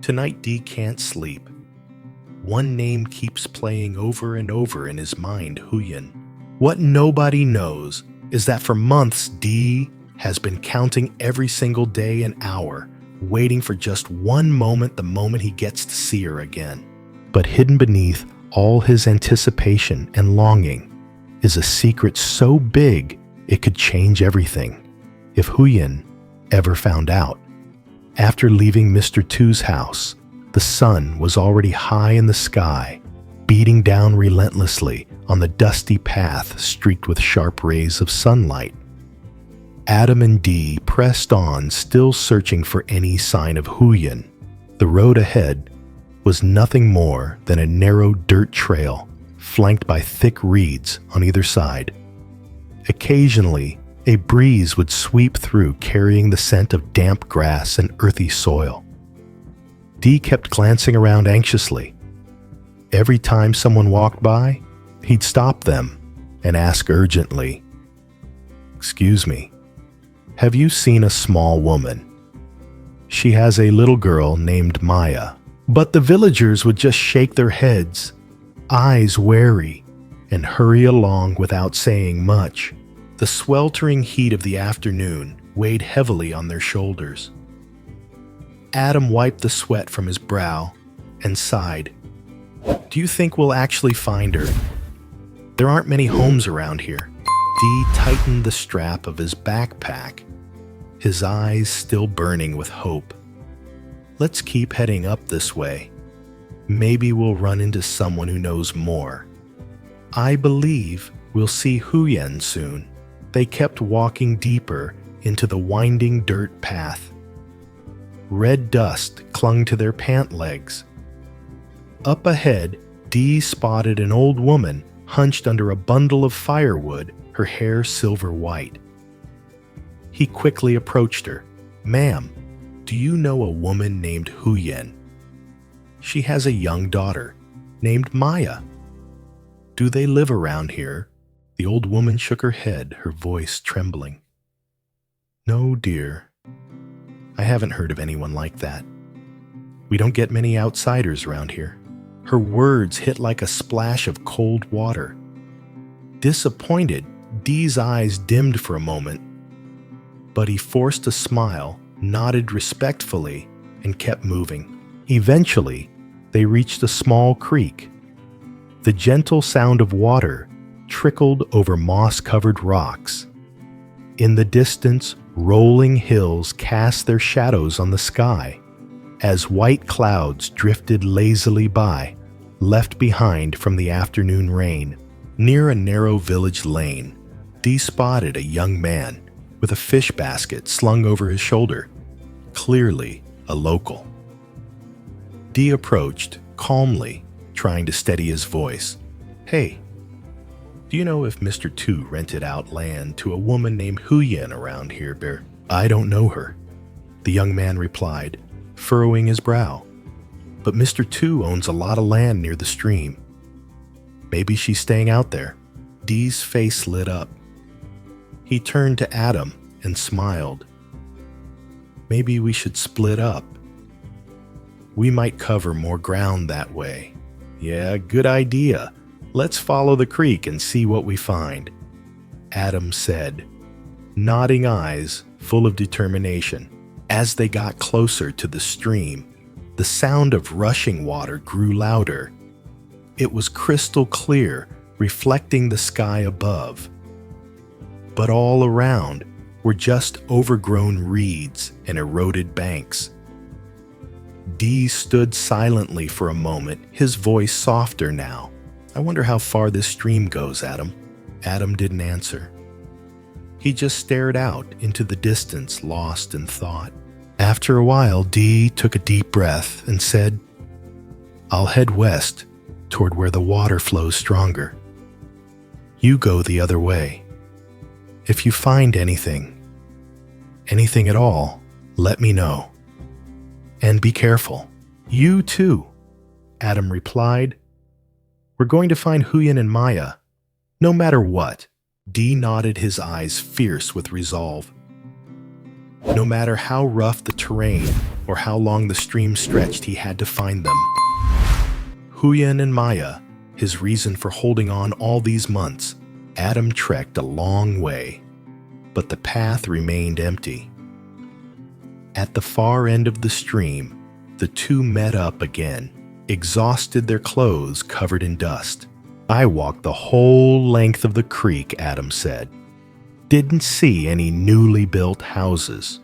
Tonight Dee can't sleep. One name keeps playing over and over in his mind, Huyen. What nobody knows is that for months Dee has been counting every single day and hour, waiting for just one moment, the moment he gets to see her again. But hidden beneath all his anticipation and longing is a secret so big it could change everything. If Huyen ever found out. After leaving Mr. Tu's house, the sun was already high in the sky, beating down relentlessly on the dusty path streaked with sharp rays of sunlight. Adam and Dee pressed on, still searching for any sign of Huyen. The road ahead was nothing more than a narrow dirt trail, flanked by thick reeds on either side. Occasionally, a breeze would sweep through, carrying the scent of damp grass and earthy soil. Dee kept glancing around anxiously. Every time someone walked by, he'd stop them and ask urgently, "Excuse me, have you seen a small woman? She has a little girl named Maya." But the villagers would just shake their heads, eyes wary, and hurry along without saying much. The sweltering heat of the afternoon weighed heavily on their shoulders. Adam wiped the sweat from his brow and sighed. "Do you think we'll actually find her? There aren't many homes around here." Dee tightened the strap of his backpack, his eyes still burning with hope. "Let's keep heading up this way. Maybe we'll run into someone who knows more. I believe we'll see Huyen soon." They kept walking deeper into the winding dirt path. Red dust clung to their pant legs. Up ahead, Dee spotted an old woman hunched under a bundle of firewood, her hair silver white. He quickly approached her. "Ma'am, do you know a woman named Huyen? She has a young daughter named Maya. Do they live around here?" The old woman shook her head, her voice trembling. "No, dear. I haven't heard of anyone like that. We don't get many outsiders around here." Her words hit like a splash of cold water. Disappointed, Dee's eyes dimmed for a moment, but he forced a smile, nodded respectfully, and kept moving. Eventually, they reached a small creek. The gentle sound of water trickled over moss-covered rocks. In the distance, rolling hills cast their shadows on the sky as white clouds drifted lazily by, left behind from the afternoon rain. Near a narrow village lane, Dee spotted a young man with a fish basket slung over his shoulder, clearly a local. Dee approached, calmly, trying to steady his voice. "Hey, do you know if Mr. Tu rented out land to a woman named Huyen around here, Bear?" "I don't know her," the young man replied, furrowing his brow. "But Mr. Tu owns a lot of land near the stream. Maybe she's staying out there." Dee's face lit up. He turned to Adam and smiled. "Maybe we should split up. We might cover more ground that way." "Yeah, good idea. Let's follow the creek and see what we find," Adam said, nodding eyes full of determination. As they got closer to the stream, the sound of rushing water grew louder. It was crystal clear, reflecting the sky above. But all around were just overgrown reeds and eroded banks. Dee stood silently for a moment, his voice softer now. "I wonder how far this stream goes, Adam." Adam didn't answer. He just stared out into the distance, lost in thought. After a while, Dee took a deep breath and said, "I'll head west toward where the water flows stronger. You go the other way. If you find anything at all, let me know. And be careful." "You too," Adam replied. "We're going to find Huyen and Maya, no matter what." Dee nodded, his eyes fierce with resolve. No matter how rough the terrain or how long the stream stretched, he had to find them. Huyen and Maya, his reason for holding on all these months, Adam trekked a long way, but the path remained empty. At the far end of the stream, the two met up again, exhausted, their clothes covered in dust. "I walked the whole length of the creek," Adam said. "Didn't see any newly built houses.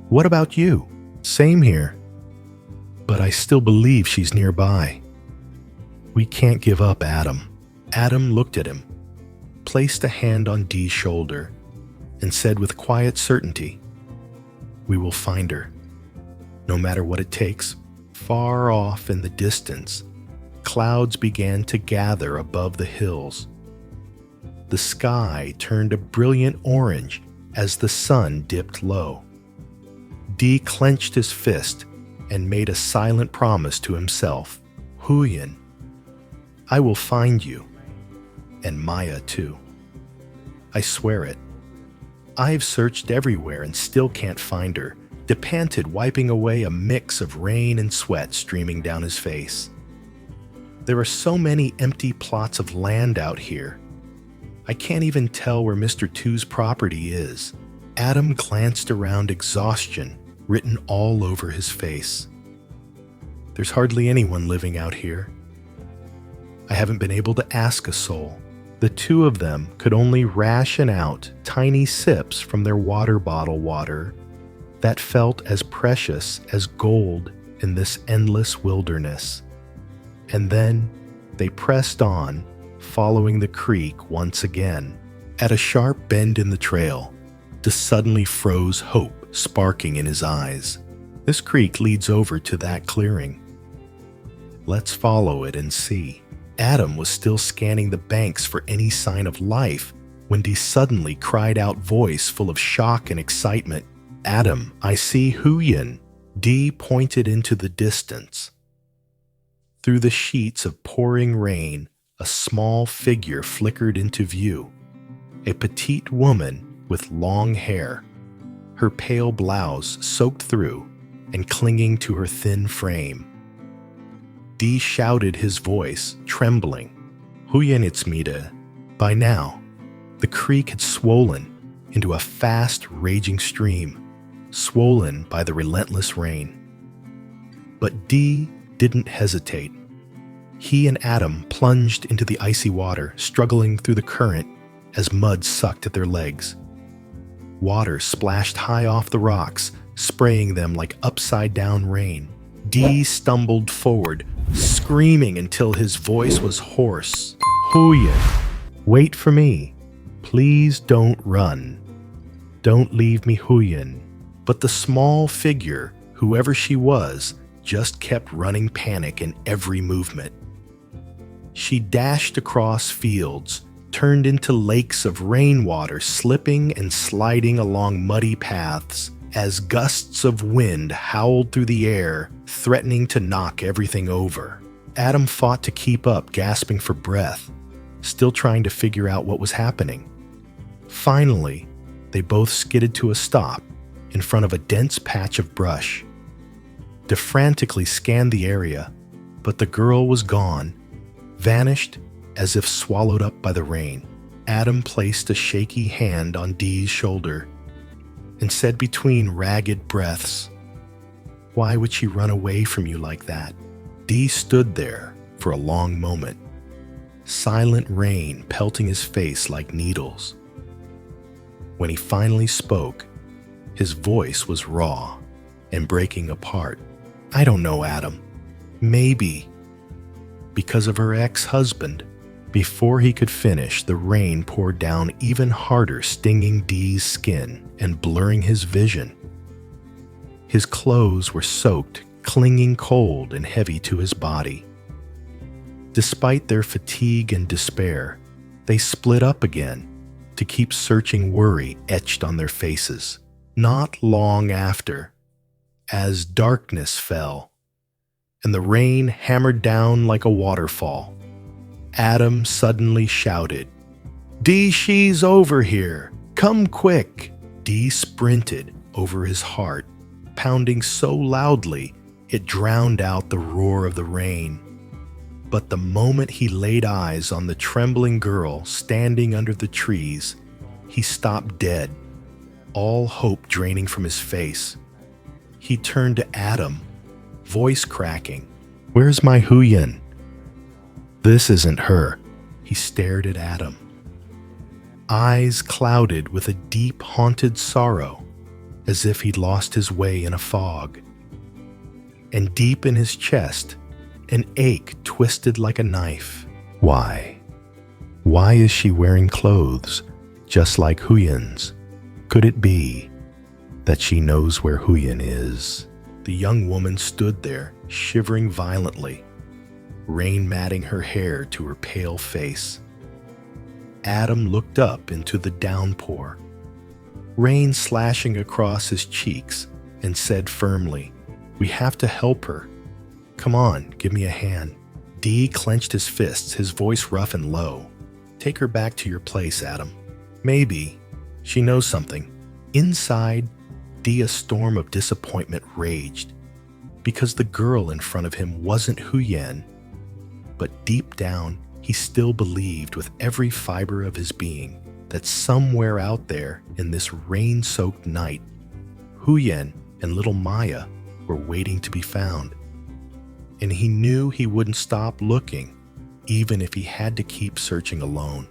What about you?" "Same here. But I still believe she's nearby." "We can't give up, Adam." Adam looked at him, placed a hand on Dee's shoulder, and said with quiet certainty, "We will find her, no matter what it takes." Far off in the distance, clouds began to gather above the hills. The sky turned a brilliant orange as the sun dipped low. Dee clenched his fist and made a silent promise to himself. "Huyen, I will find you, and Maya too. I swear it. I've searched everywhere and still can't find her," Dee panted, wiping away a mix of rain and sweat streaming down his face. "There are so many empty plots of land out here. I can't even tell where Mr. Tieu's property is." Adam glanced around, exhaustion written all over his face. "There's hardly anyone living out here. I haven't been able to ask a soul." The two of them could only ration out tiny sips from their water bottle water that felt as precious as gold in this endless wilderness. And then they pressed on, following the creek once again. At a sharp bend in the trail, Dee suddenly froze, hope sparking in his eyes. "This creek leads over to that clearing. Let's follow it and see." Adam was still scanning the banks for any sign of life when Dee suddenly cried out, voice full of shock and excitement, "Adam, I see Huyen." Dee pointed into the distance. Through the sheets of pouring rain, a small figure flickered into view. A petite woman with long hair, her pale blouse soaked through and clinging to her thin frame. Dee shouted, his voice trembling, "Huyen, it's me, Dee." By now, the creek had swollen into a fast, raging stream, swollen by the relentless rain. But Dee didn't hesitate. He and Adam plunged into the icy water, struggling through the current as mud sucked at their legs. Water splashed high off the rocks, spraying them like upside-down rain. Dee stumbled forward, screaming until his voice was hoarse. "Huyen, wait for me. Please don't run. Don't leave me, Huyen." But the small figure, whoever she was, just kept running, panic in every movement. She dashed across fields, turned into lakes of rainwater, slipping and sliding along muddy paths as gusts of wind howled through the air, threatening to knock everything over. Adam fought to keep up, gasping for breath, still trying to figure out what was happening. Finally, they both skidded to a stop in front of a dense patch of brush. Dee frantically scanned the area, but the girl was gone, vanished as if swallowed up by the rain. Adam placed a shaky hand on Dee's shoulder and said between ragged breaths, "Why would she run away from you like that?" Dee stood there for a long moment, silent rain pelting his face like needles. When he finally spoke, his voice was raw and breaking apart. "I don't know, Adam. Maybe because of her ex-husband." Before he could finish, the rain poured down even harder, stinging Dee's skin and blurring his vision. His clothes were soaked, clinging cold and heavy to his body. Despite their fatigue and despair, they split up again to keep searching, worry etched on their faces. Not long after, as darkness fell and the rain hammered down like a waterfall, Adam suddenly shouted, "Dee, she's over here! Come quick!" Dee sprinted, over his heart, pounding so loudly it drowned out the roar of the rain. But the moment he laid eyes on the trembling girl standing under the trees, he stopped dead, all hope draining from his face. He turned to Adam, voice cracking. "Where's my Huyen?" "This isn't her." He stared at Adam, eyes clouded with a deep, haunted sorrow, as if he'd lost his way in a fog. And deep in his chest, an ache twisted like a knife. Why? Why is she wearing clothes just like Huyen's? Could it be that she knows where Huyen is? The young woman stood there, shivering violently, rain matting her hair to her pale face. Adam looked up into the downpour, rain slashing across his cheeks, and said firmly, "We have to help her. Come on, give me a hand." Dee clenched his fists, his voice rough and low. "Take her back to your place, Adam. Maybe she knows something." Inside, Dee, a storm of disappointment raged, because the girl in front of him wasn't Huyen. But deep down, he still believed with every fiber of his being that somewhere out there in this rain-soaked night, Huyen and little Maya were waiting to be found. And he knew he wouldn't stop looking, even if he had to keep searching alone.